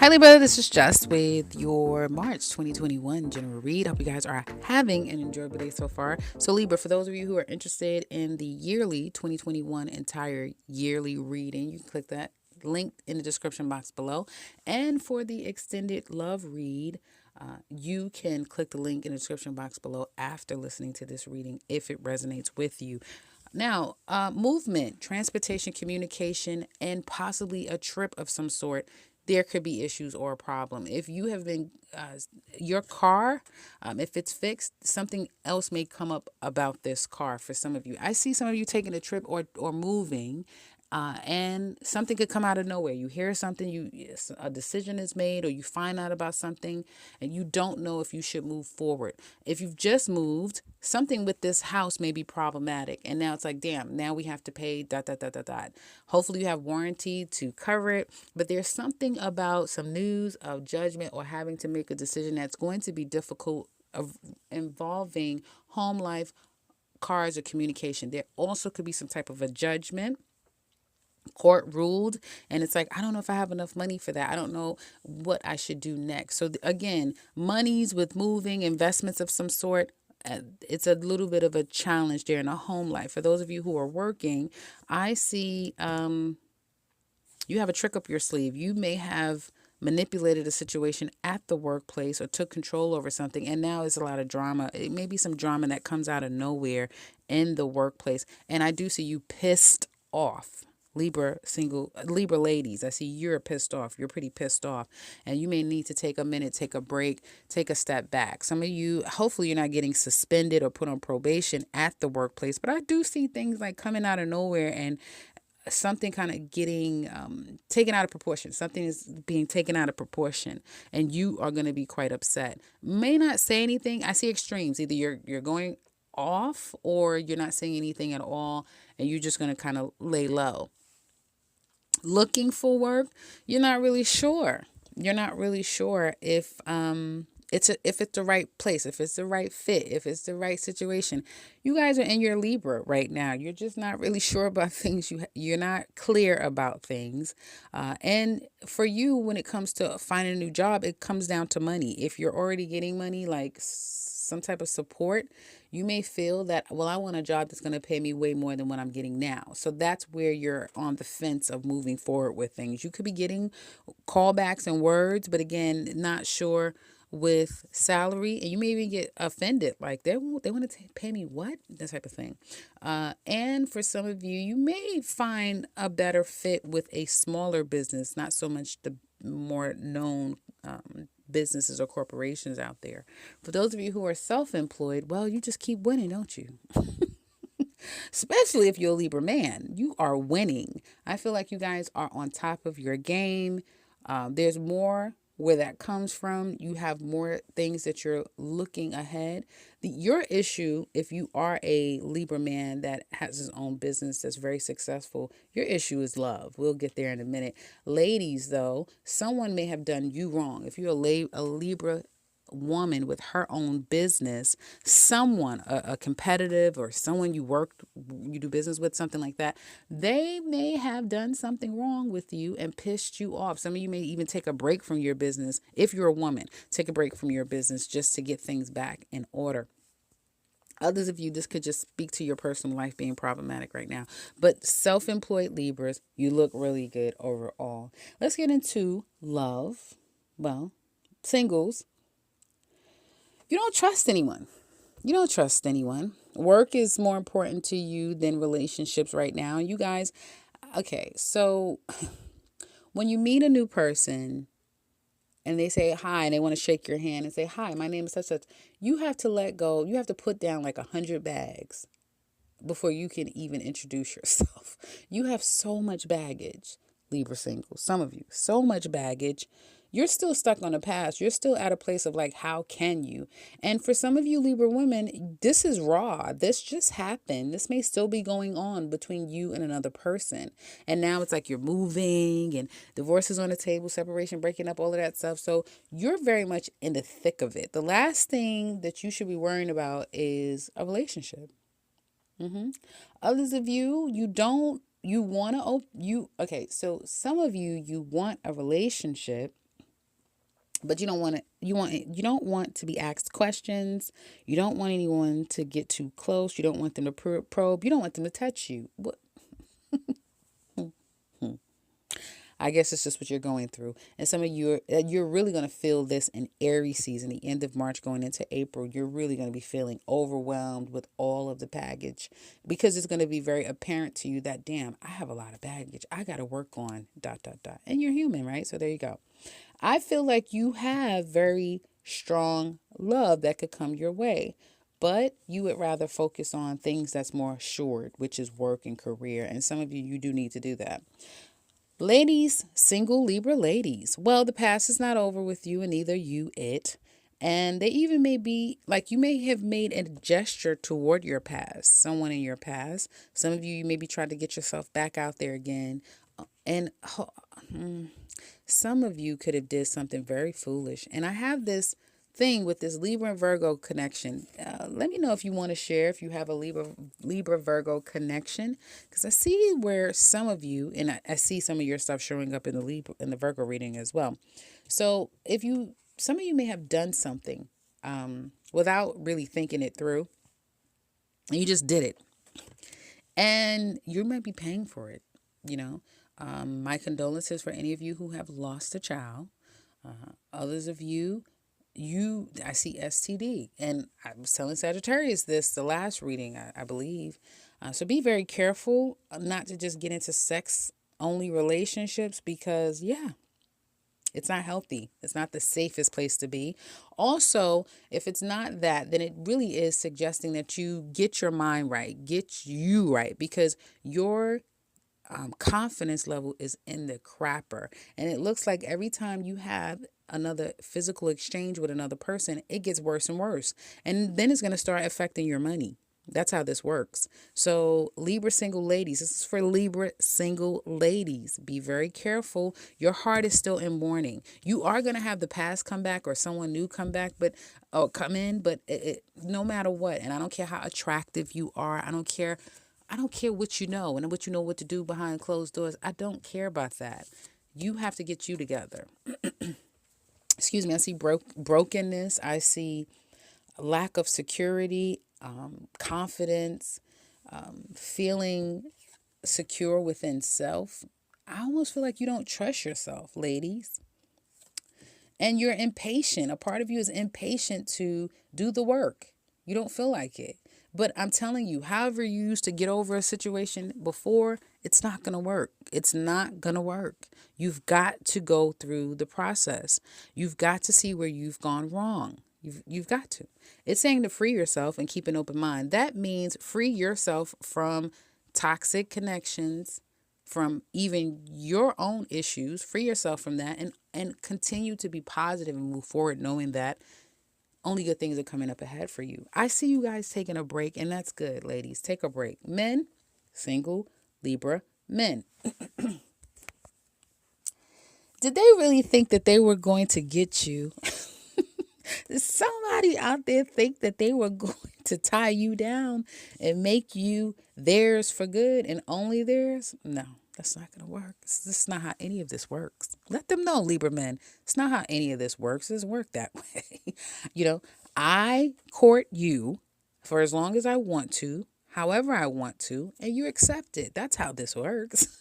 Hi, Libra. This is Just with your March 2021 general read. Hope you guys are having an enjoyable day so far. So, Libra, for those of you who are interested in the yearly 2021 entire yearly reading, you can click that link in the description box below. And for the extended love read, you can click the link in the description box below after listening to this reading if it resonates with you. Now, movement, transportation, communication, and possibly a trip of some sort. There could be issues or a problem. If you have been, your car, if it's fixed, something else may come up about this car for some of you. I see some of you taking a trip or moving, and something could come out of nowhere. You hear something, a decision is made, or you find out about something, and you don't know if you should move forward. If you've just moved, something with this house may be problematic, and now it's like, damn, now we have to pay dot dot dot dot dot. Hopefully, you have warranty to cover it, but there's something about some news of judgment or having to make a decision that's going to be difficult of involving home life, cars, or communication. There also could be some type of a judgment court ruled, and it's like, I don't know if I have enough money for that. I don't know what I should do next. So again, monies with moving, investments of some sort, it's a little bit of a challenge there in a home life. For those of you who are working, I see you have a trick up your sleeve. You may have manipulated a situation at the workplace or took control over something, and now it's a lot of drama. It may be some drama that comes out of nowhere in the workplace, and I do see you pissed off. Libra ladies, I see you're pissed off. You're pretty pissed off, and you may need to take a minute, take a break, take a step back. Some of you, hopefully you're not getting suspended or put on probation at the workplace, but I do see things like coming out of nowhere and something kind of getting taken out of proportion. Something is being taken out of proportion, and you are going to be quite upset. May not say anything. I see extremes. Either you're going off, or you're not saying anything at all, and you're just going to kind of lay low. Looking for work, you're not really sure. You're not really sure if if it's the right place, if it's the right fit, if it's the right situation. You guys are in your Libra right now. You're just not really sure about things. You're not clear about things. And for you, when it comes to finding a new job, it comes down to money. If you're already getting money, like some type of support, you may feel that, well, I want a job that's going to pay me way more than what I'm getting now. So that's where you're on the fence of moving forward with things. You could be getting callbacks and words, but again, not sure with salary, and you may even get offended, like they want to pay me what, that type of thing. And for some of you, you may find a better fit with a smaller business, not so much the more known businesses or corporations out there. For those of you who are self-employed, well, you just keep winning, don't you? Especially if you're a Libra man, you are winning. I feel like you guys are on top of your game. There's more where that comes from. You have more things that you're looking ahead. Your issue, if you are a Libra man that has his own business that's very successful, your issue is love. We'll get there in a minute. Ladies, though, someone may have done you wrong. If you're a Libra woman with her own business, someone, a competitive or someone you do business with, something like that, they may have done something wrong with you and pissed you off. Some of you may even take a break from your business. If you're a woman, take a break from your business just to get things back in order. Others of you, this could just speak to your personal life being problematic right now. But self-employed Libras, you look really good overall. Let's get into love. Well, singles, you don't trust anyone. You don't trust anyone. Work is more important to you than relationships right now. You guys, okay, so when you meet a new person and they say hi and they want to shake your hand and say, hi, my name is such such, you have to let go. You have to put down like 100 bags before you can even introduce yourself. You have so much baggage, Libra singles. Some of you, so much baggage. You're still stuck on the past. You're still at a place of like, how can you? And for some of you Libra women, this is raw. This just happened. This may still be going on between you and another person. And now it's like you're moving and divorce is on the table, separation, breaking up, all of that stuff. So you're very much in the thick of it. The last thing that you should be worrying about is a relationship. Others of you, you want to, okay, so some of you want a relationship, But you don't want to be asked questions. You don't want anyone to get too close. You don't want them to probe. You don't want them to touch you. What? I guess it's just what you're going through. And some of you're really going to feel this in Aries season, the end of March going into April. You're really going to be feeling overwhelmed with all of the baggage, because it's going to be very apparent to you that, damn, I have a lot of baggage. I got to work on ... And you're human, right? So there you go. I feel like you have very strong love that could come your way, but you would rather focus on things that's more assured, which is work and career. And some of you do need to do that. Ladies, single Libra ladies. Well, the past is not over with you, and neither you it. And they even may be like, you may have made a gesture toward your past, someone in your past. Some of you maybe tried to get yourself back out there again. And some of you could have did something very foolish. And I have this thing with this Libra and Virgo connection. Let me know if you want to share, if you have a Libra Virgo connection, because I see where some of you, and I see some of your stuff showing up in the Virgo reading as well. So some of you may have done something without really thinking it through, and you just did it, and you might be paying for it. My condolences for any of you who have lost a child. Others of you, I see STD. And I was telling Sagittarius this, the last reading, I believe. So be very careful not to just get into sex-only relationships, because, yeah, it's not healthy. It's not the safest place to be. Also, if it's not that, then it really is suggesting that you get your mind right, get you right, because your confidence level is in the crapper. And it looks like every time you have another physical exchange with another person, it gets worse and worse. And then it's going to start affecting your money. That's how this works. So Libra single ladies, this is for Libra single ladies. Be very careful. Your heart is still in mourning. You are going to have the past come back, or someone new come back, come in. But no matter what, and I don't care how attractive you are, I don't care what you know and what you know what to do behind closed doors. I don't care about that. You have to get you together. Excuse me. I see brokenness. I see lack of security, confidence, feeling secure within self. I almost feel like you don't trust yourself, ladies. And you're impatient. A part of you is impatient to do the work. You don't feel like it. But I'm telling you, however you used to get over a situation before, it's not going to work. It's not going to work. You've got to go through the process. You've got to see where you've gone wrong. You've got to. It's saying to free yourself and keep an open mind. That means free yourself from toxic connections, from even your own issues. Free yourself from that and continue to be positive and move forward, knowing that only good things are coming up ahead for you. I see you guys taking a break, and that's good, ladies. Take a break. Men, single Libra men. Did they really think that they were going to get you? Did somebody out there think that they were going to tie you down and make you theirs for good and only theirs? No, that's not going to work. This is not how any of this works. Let them know, Libra men. It's not how any of this works. It doesn't work that way. I court you for as long as I want to, however I want to, and you accept it. That's how this works.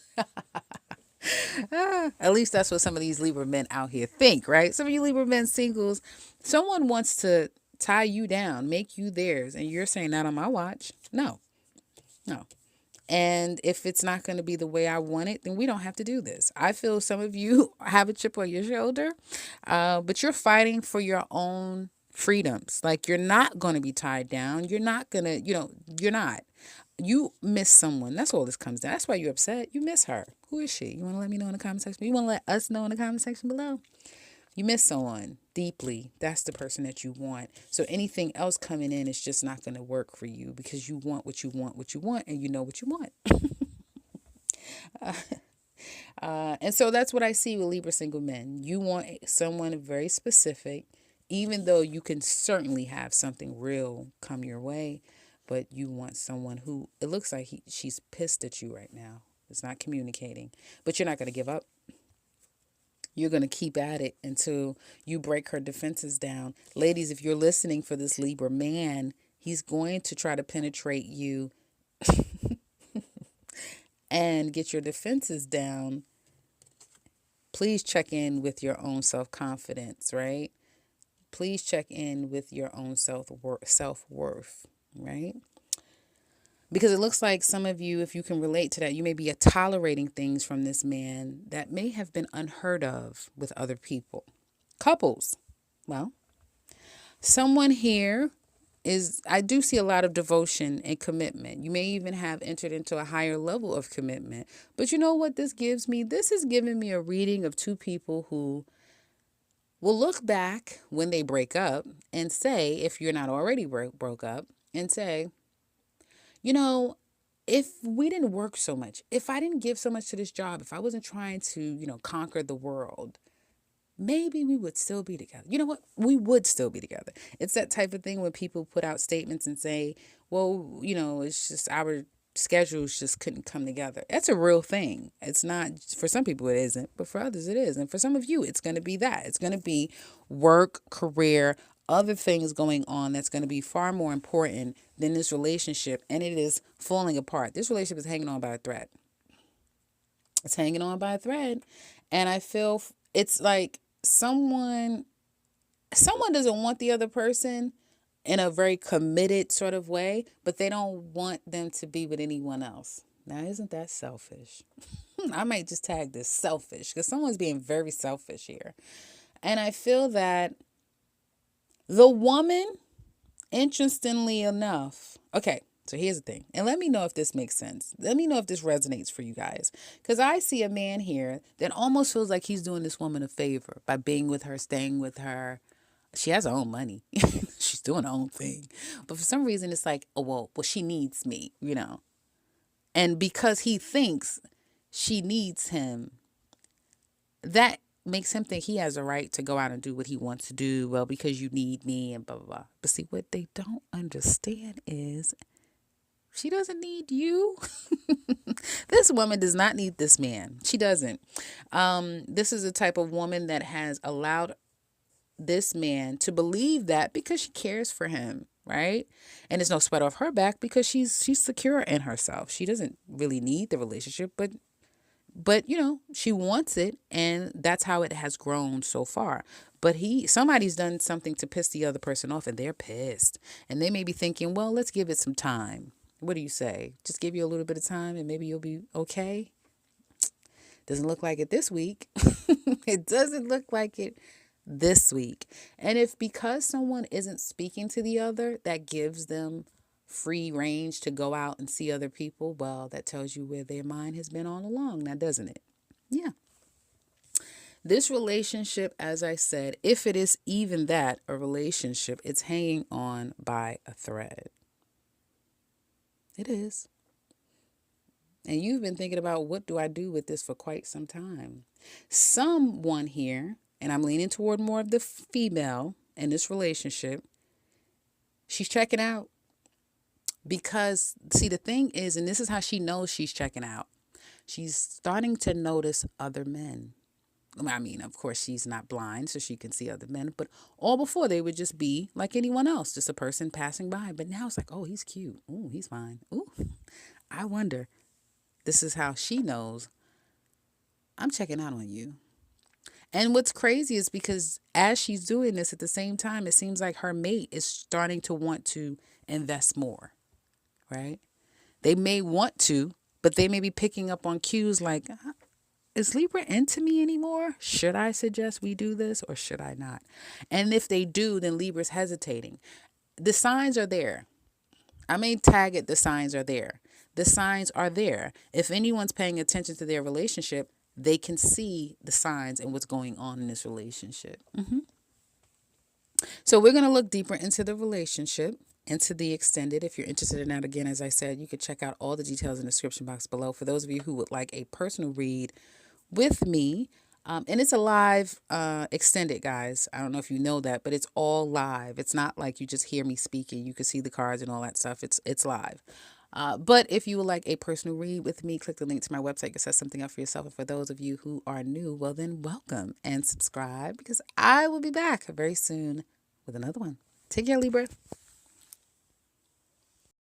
At least that's what some of these Libra men out here think, right? Some of you Libra men singles, someone wants to tie you down, make you theirs, and you're saying, not on my watch. No. And if it's not going to be the way I want it, then we don't have to do this. I feel some of you have a chip on your shoulder, but you're fighting for your own freedoms. Like, you're not going to be tied down. You're not going to, you're not. You miss someone. That's all this comes down. That's why you're upset. You miss her. Who is she? You want to let me know in the comment section? You want to let us know in the comment section below? You miss someone deeply. That's the person that you want. So anything else coming in is just not going to work for you, because you want what you want, and you know what you want. And so that's what I see with Libra single men. You want someone very specific, even though you can certainly have something real come your way. But you want someone who, it looks like she's pissed at you right now. It's not communicating. But you're not going to give up. You're going to keep at it until you break her defenses down. Ladies, if you're listening for this Libra man, he's going to try to penetrate you and get your defenses down. Please check in with your own self-confidence, right? Please check in with your own self-worth, right? Because it looks like some of you, if you can relate to that, you may be tolerating things from this man that may have been unheard of with other people. Couples. Well, someone here I do see a lot of devotion and commitment. You may even have entered into a higher level of commitment. But you know what this gives me? This is giving me a reading of two people who will look back when they break up and say, if you're not already broke up, and say, you know, if we didn't work so much, if I didn't give so much to this job, if I wasn't trying to, conquer the world, maybe we would still be together. You know what? We would still be together. It's that type of thing when people put out statements and say, well, it's just our schedules just couldn't come together. That's a real thing. It's not, for some people it isn't, but for others it is. And for some of you, it's going to be that. It's going to be work, career, other things going on that's going to be far more important than this relationship. And it is falling apart. This relationship is hanging on by a thread. It's hanging on by a thread. And I feel it's like someone doesn't want the other person in a very committed sort of way, but they don't want them to be with anyone else. Now, isn't that selfish? I might just tag this selfish because someone's being very selfish here. And I feel that the woman, interestingly enough, okay, so here's the thing. And let me know if this makes sense. Let me know if this resonates for you guys. Because I see a man here that almost feels like he's doing this woman a favor by being with her, staying with her. She has her own money. She's doing her own thing. But for some reason, it's like, oh, well, she needs me, And because he thinks she needs him, that makes him think he has a right to go out and do what he wants to do. Well, because you need me and blah, blah, blah. But see, what they don't understand is she doesn't need you. This woman does not need this man. She doesn't. This is the type of woman that has allowed this man to believe that because she cares for him, right? And it's no sweat off her back because she's secure in herself. She doesn't really need the relationship, but she wants it, and that's how it has grown so far. But somebody's done something to piss the other person off, and they're pissed. And they may be thinking, well, let's give it some time. What do you say? Just give you a little bit of time and maybe you'll be okay? Doesn't look like it this week. It doesn't look like it this week. And if because someone isn't speaking to the other, that gives them free range to go out and see other people, well, that tells you where their mind has been all along now, doesn't it? Yeah. This relationship, as I said, if it is even that, a relationship, it's hanging on by a thread. It is. And you've been thinking about, what do I do with this for quite some time? Someone here, and I'm leaning toward more of the female in this relationship, she's checking out. Because, see, the thing is, and this is how she knows she's checking out, she's starting to notice other men. I mean, of course, she's not blind, so she can see other men. But all before, they would just be like anyone else, just a person passing by. But now it's like, oh, he's cute. Oh, he's fine. Oh, I wonder. This is how she knows I'm checking out on you. And what's crazy is because as she's doing this at the same time, it seems like her mate is starting to want to invest more. Right? They may want to, but they may be picking up on cues like, is Libra into me anymore? Should I suggest we do this or should I not? And if they do, then Libra's hesitating. The signs are there. I may tag it, the signs are there. The signs are there. If anyone's paying attention to their relationship, they can see the signs and what's going on in this relationship. So we're going to look deeper into the relationship, into the extended. If you're interested in that, again, as I said, you can check out all the details in the description box below. For those of you who would like a personal read with me, and it's a live extended, guys. I don't know if you know that, but it's all live. It's not like you just hear me speaking. You can see the cards and all that stuff. It's live. But if you would like a personal read with me, click the link to my website to set something up for yourself. And for those of you who are new, well, then welcome and subscribe, because I will be back very soon with another one. Take care, Libra.